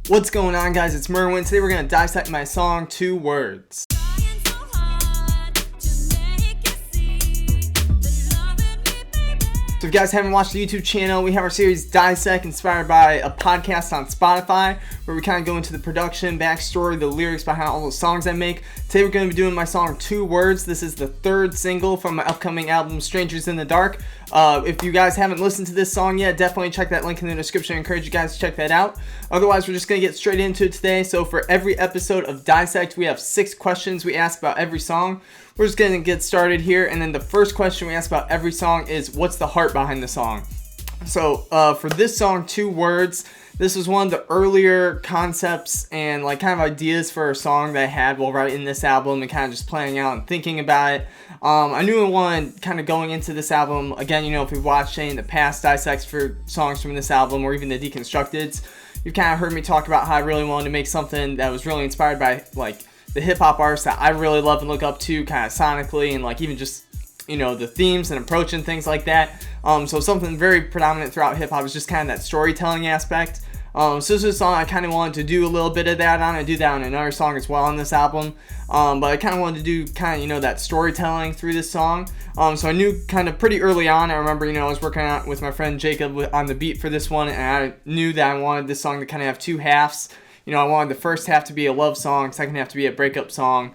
What's going on, guys? It's Mirwin. Today we're going to dissect my song, Two Words. So if you guys haven't watched the YouTube channel, we have our series Dissect, inspired by a podcast on Spotify, where we kind of go into the production, backstory, the lyrics behind all the songs I make. Today we're going to be doing my song Two Words. This is the third single from my upcoming album, Strangers in the Dark. If you guys haven't listened to this song yet, definitely check that link in the description. I encourage you guys to check that out. Otherwise, we're just going to get straight into it today. So for every episode of Dissect, we have 6 questions we ask about every song. We're just going to get started here, and then the first question we ask about every song is, what's the heart behind the song? So for this song, Two Words, this was one of the earlier concepts and like kind of ideas for a song that I had while writing this album and kind of just playing out and thinking about it. I knew I wanted, kind of going into this album, again, you know, if you've watched any of the past dissects for songs from this album or even the Deconstructeds, you've kind of heard me talk about how I really wanted to make something that was really inspired by like the hip-hop artists that I really love and look up to, kind of sonically, and like even just, you know, the themes and approach and things like that. So something very predominant throughout hip-hop is just kind of that storytelling aspect. So this is a song I kind of wanted to do a little bit of that on. I do that on another song as well on this album. But I kind of wanted to do kind of, you know, that storytelling through this song. So I knew kind of pretty early on, I remember, you know, I was working out with my friend Jacob on the beat for this one, and I knew that I wanted this song to kind of have two halves. You know, I wanted the first half to be a love song, second half to be a breakup song.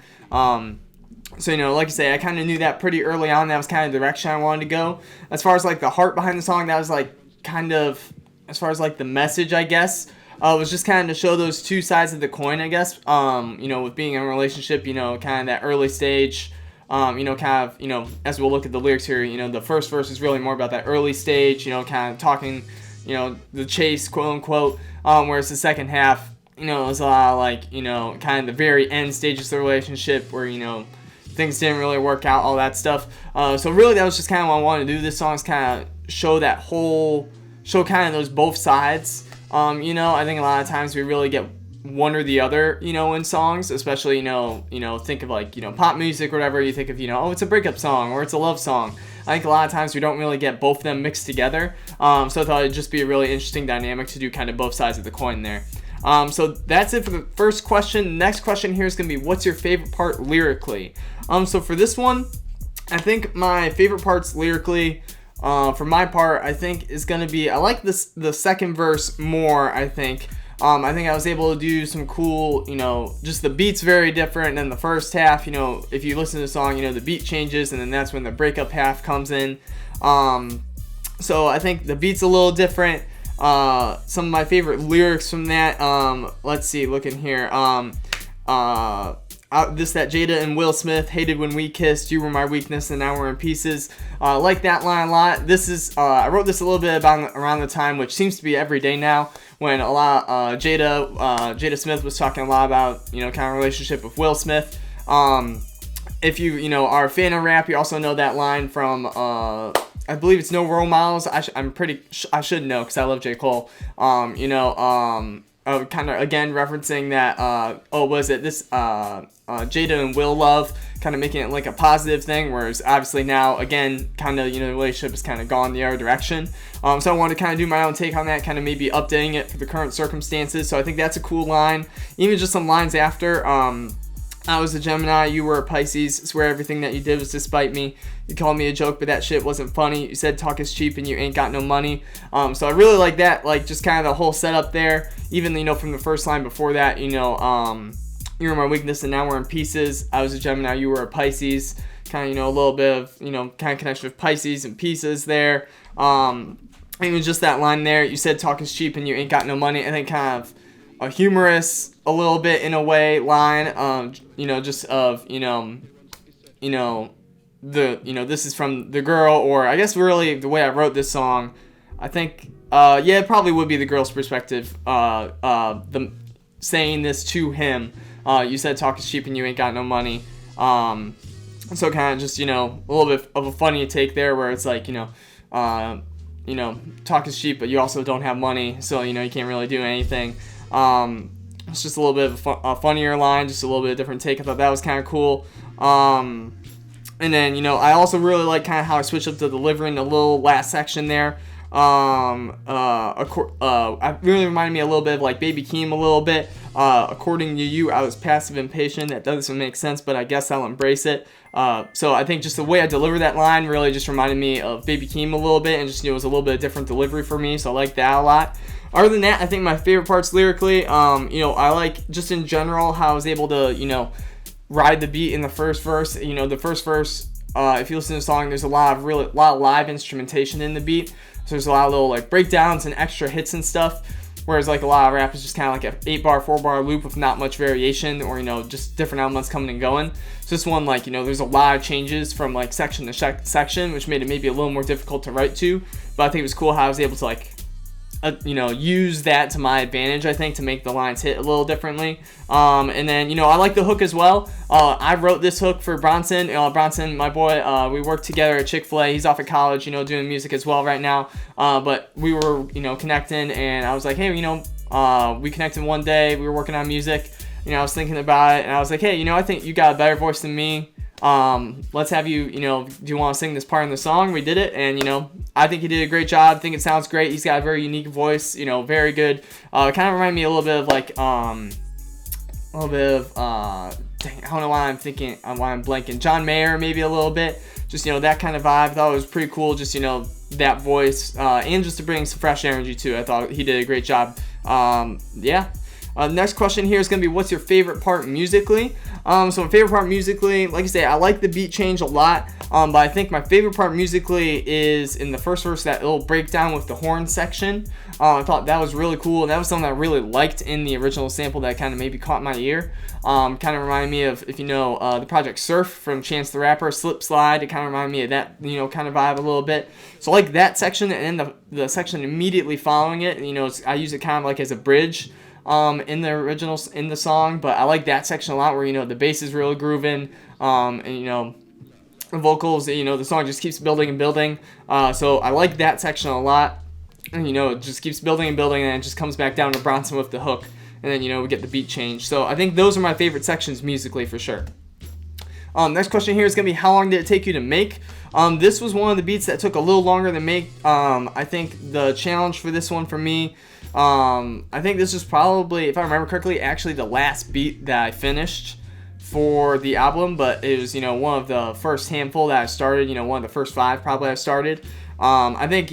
So, you know, like I say, I kind of knew that pretty early on. That was kind of the direction I wanted to go. As far as, like, the heart behind the song, that was, like, kind of, as far as, like, the message, I guess, was just kind of to show those two sides of the coin, I guess. You know, with being in a relationship, you know, kind of that early stage, you know, kind of, you know, as we'll look at the lyrics here, you know, the first verse is really more about that early stage, you know, kind of talking, you know, the chase, quote-unquote, whereas the second half, you know, it was a lot of, like, you know, kind of the very end stages of the relationship where, you know, things didn't really work out, all that stuff. So really that was just kind of what I wanted to do. This song's kind of show kind of those both sides. You know, I think a lot of times we really get one or the other, you know, in songs, especially, you know, think of like, you know, pop music or whatever. You think of, you know, oh, it's a breakup song or it's a love song. I think a lot of times we don't really get both of them mixed together. So I thought it'd just be a really interesting dynamic to do kind of both sides of the coin there. So that's it for the first question. Next question here is going to be, what's your favorite part lyrically? So for this one, I think my favorite parts lyrically, for my part, I think is going to be, I like the second verse more, I think. I think I was able to do some cool, you know, just the beat's very different than the first half. You know, if you listen to the song, you know, the beat changes, and then that's when the breakup half comes in. So I think the beat's a little different. Some of my favorite lyrics from that, let's see, looking here, that Jada and Will Smith, hated when we kissed, you were my weakness and now we're in pieces. Like that line a lot. This is, I wrote this a little bit about around the time, which seems to be every day now, when a lot, Jada Smith was talking a lot about, you know, kind of relationship with Will Smith. If you know, are a fan of rap, you also know that line from, I believe it's No Role Models. I should know because I love J. Cole. You know, kind of again referencing that, Jada and Will love, kind of making it like a positive thing, whereas obviously now, again, kind of, you know, the relationship has kind of gone the other direction. So I wanted to kind of do my own take on that, kind of maybe updating it for the current circumstances. So I think that's a cool line. Even just some lines after, I was a Gemini, you were a Pisces, swear everything that you did was to spite me. You called me a joke, but that shit wasn't funny. You said talk is cheap and you ain't got no money. So I really like that, like just kind of the whole setup there. Even, you know, from the first line before that, you know, you were my weakness and now we're in pieces. I was a Gemini, you were a Pisces. Kind of, you know, a little bit of, you know, kind of connection with Pisces and pieces there. Even just that line there, you said talk is cheap and you ain't got no money. I think kind of a humorous, a little bit in a way, line, you know, just of, you know, this is from the girl, or I guess really the way I wrote this song, I think, yeah, it probably would be the girl's perspective, saying this to him, you said talk is cheap and you ain't got no money, so kind of just, you know, a little bit of a funny take there, where it's like, you know, talk is cheap, but you also don't have money, so, you know, you can't really do anything. It's just a little bit of a funnier line, just a little bit of different take. I thought that was kind of cool. And then, you know, I also really like kind of how I switched up the delivery in the little last section there, It really reminded me a little bit of like Baby Keem a little bit. According to you, I was passive and patient. That doesn't make sense, but I guess I'll embrace it. So I think just the way I delivered that line really just reminded me of Baby Keem a little bit, and just, it was a little bit of different delivery for me, so I like that a lot. Other than that, I think my favorite parts lyrically, I like just in general how I was able to, ride the beat in the first verse. The first verse, if you listen to the song, there's a lot of live instrumentation in the beat. So there's a lot of little like breakdowns and extra hits and stuff. Whereas like a lot of rap is just kind of like an 8-bar, 4-bar loop with not much variation, or just different elements coming and going. So this one, like, there's a lot of changes from like section to section, which made it maybe a little more difficult to write to. But I think it was cool how I was able to like use that to my advantage, I think, to make the lines hit a little differently. And then, I like the hook as well. I wrote this hook for Bronson. Bronson, my boy, we worked together at Chick-fil-A. He's off at college, doing music as well right now. But we were, connecting, and I was like, hey, we connected one day. We were working on music. I was thinking about it, and I was like, hey, I think you got a better voice than me. Let's have you, do you want to sing this part in the song? We did it, and, I think he did a great job. I think it sounds great. He's got a very unique voice, very good. It kind of reminded me a little bit of, like, dang, I don't know why I'm blanking. John Mayer, maybe a little bit. Just, that kind of vibe. I thought it was pretty cool, just, that voice, and just to bring some fresh energy, too. I thought he did a great job. Yeah. Next question here is going to be, what's your favorite part musically? So my favorite part musically, like I say, I like the beat change a lot, but I think my favorite part musically is in the first verse, that little breakdown with the horn section. I thought that was really cool, and that was something I really liked in the original sample that kind of maybe caught my ear. Kind of reminded me of, if the project Surf from Chance the Rapper, Slip Slide. It kind of reminded me of that, kind of vibe a little bit. So I like that section, and then the section immediately following it, I use it kind of like as a bridge in the song, but I like that section a lot, where the bass is really grooving, and the vocals, the song just keeps building and building. So I like that section a lot, and it just keeps building and building, and it just comes back down to Bronson with the hook, and then we get the beat change. So I think those are my favorite sections musically for sure. Next question here is going to be, how long did it take you to make? This was one of the beats that took a little longer to make. I think the challenge for this one for me, I think this was probably, if I remember correctly, actually the last beat that I finished for the album, but it was, one of the first handful that I started, one of the first 5 probably I started. I think,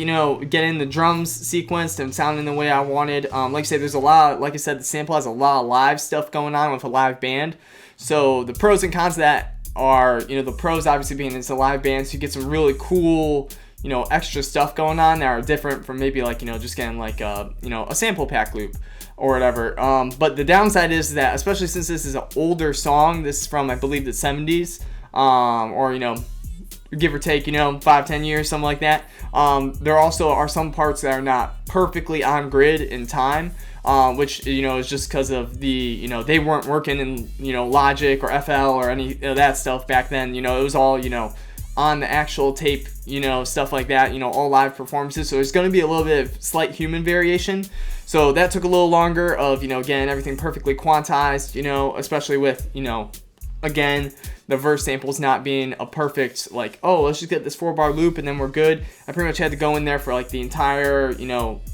getting the drums sequenced and sounding the way I wanted. Like I said, there's a lot, like I said, the sample has a lot of live stuff going on with a live band. So the pros and cons of that are, the pros obviously being it's a live band, so you get some really cool, extra stuff going on that are different from maybe like, just getting like a sample pack loop or whatever. But the downside is that, especially since this is an older song, this is from, I believe, the 70s, or, give or take, 5-10 years, something like that. There also are some parts that are not perfectly on grid in time, which, is just because of the, they weren't working in, Logic or FL or any of that stuff back then. It was all, on the actual tape, stuff like that, all live performances. So there's going to be a little bit of slight human variation. So that took a little longer of, getting everything perfectly quantized, especially with, again, the verse samples not being a perfect, like, oh, let's just get this 4-bar loop and then we're good. I pretty much had to go in there for like the entire,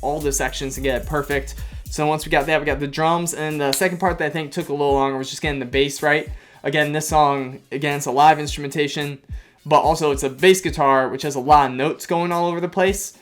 all the sections to get it perfect. So once we got that, we got the drums. And the second part that I think took a little longer was just getting the bass right. Again, this song, it's a live instrumentation, but also it's a bass guitar, which has a lot of notes going all over the place.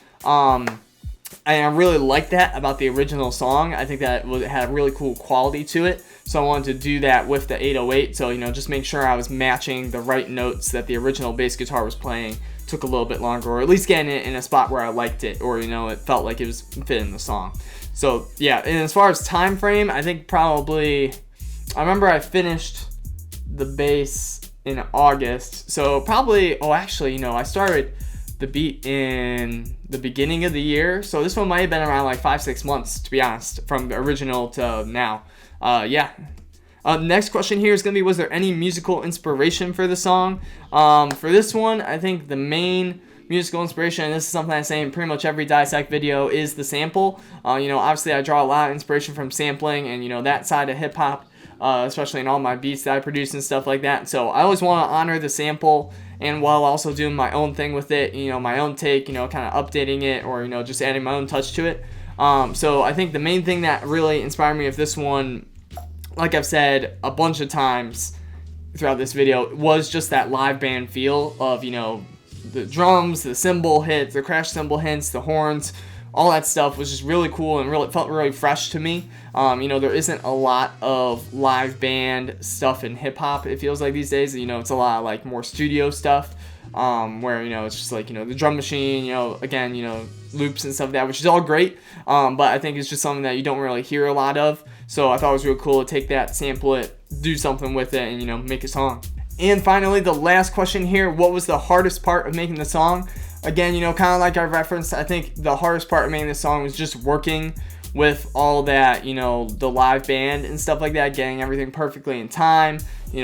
And I really like that about the original song. I think that it had a really cool quality to it. So I wanted to do that with the 808. So, just make sure I was matching the right notes that the original bass guitar was playing. Took a little bit longer, or at least getting it in a spot where I liked it, or, it felt like it was fitting the song. So, yeah, and as far as time frame, I think probably, I remember I finished the bass in August. So probably, I started the beat in the beginning of the year. So this one might have been around like 5-6 months, to be honest, from the original to now. Next question here is going to be, was there any musical inspiration for the song? For this one, I think the main musical inspiration, and this is something I say in pretty much every Dissect video, is the sample. Obviously I draw a lot of inspiration from sampling and, that side of hip-hop. especially in all my beats that I produce and stuff like that. So I always want to honor the sample, and while also doing my own thing with it, my own take, kind of updating it, or just adding my own touch to it. So I think the main thing that really inspired me of this one, like I've said a bunch of times throughout this video, was just that live band feel of the drums, the cymbal hits, the crash cymbal hits, the horns. All that stuff was just really cool and really felt really fresh to me. There isn't a lot of live band stuff in hip hop, it feels like these days. It's a lot of like more studio stuff, where it's just like the drum machine, again, loops and stuff like that, which is all great. But I think it's just something that you don't really hear a lot of. So I thought it was really cool to take that, sample it, do something with it, and make a song. And finally, the last question here: what was the hardest part of making the song? Again, kind of like I referenced, I think the hardest part of making this song was just working with all that, the live band and stuff like that, getting everything perfectly in time,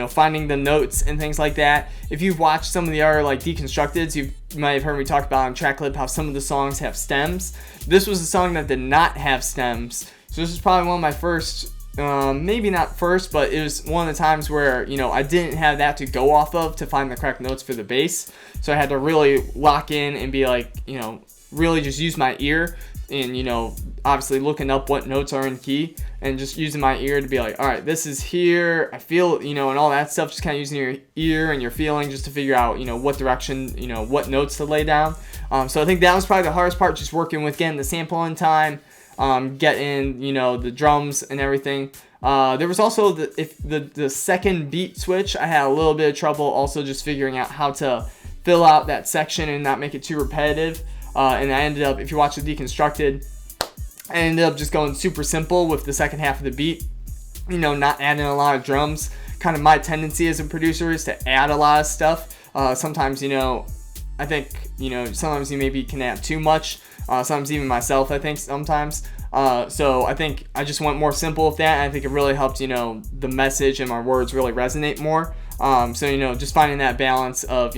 finding the notes and things like that. If you've watched some of the other like deconstructeds, you might have heard me talk about on track clip how some of the songs have stems. This was a song that did not have stems, so this is probably one of my first, maybe not first, but it was one of the times where I didn't have that to go off of to find the correct notes for the bass. So I had to really lock in and be like, really just use my ear, and obviously looking up what notes are in key, and just using my ear to be like, all right, this is here, I feel, and all that stuff. Just kind of using your ear and your feeling just to figure out what direction, what notes to lay down. So I think that was probably the hardest part, just working with getting the sample in time, getting the drums and everything. There was also the second beat switch. I had a little bit of trouble also just figuring out how to fill out that section and not make it too repetitive. And I ended up, if you watch the deconstructed, I ended up just going super simple with the second half of the beat, not adding a lot of drums. Kind of my tendency as a producer is to add a lot of stuff. Sometimes, I think, sometimes you maybe can add too much. Sometimes even myself, I think sometimes. So I think I just went more simple with that, and I think it really helped, the message and my words really resonate more. So, just finding that balance of,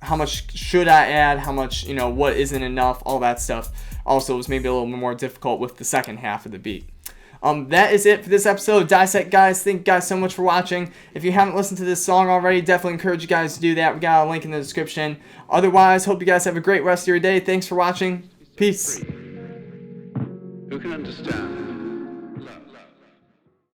how much should I add, how much, what isn't enough, all that stuff also was maybe a little more difficult with the second half of the beat. That is it for this episode of Dissect, guys. Thank you guys so much for watching. If you haven't listened to this song already, definitely encourage you guys to do that. We got a link in the description. Otherwise, hope you guys have a great rest of your day. Thanks for watching. Peace. Who can understand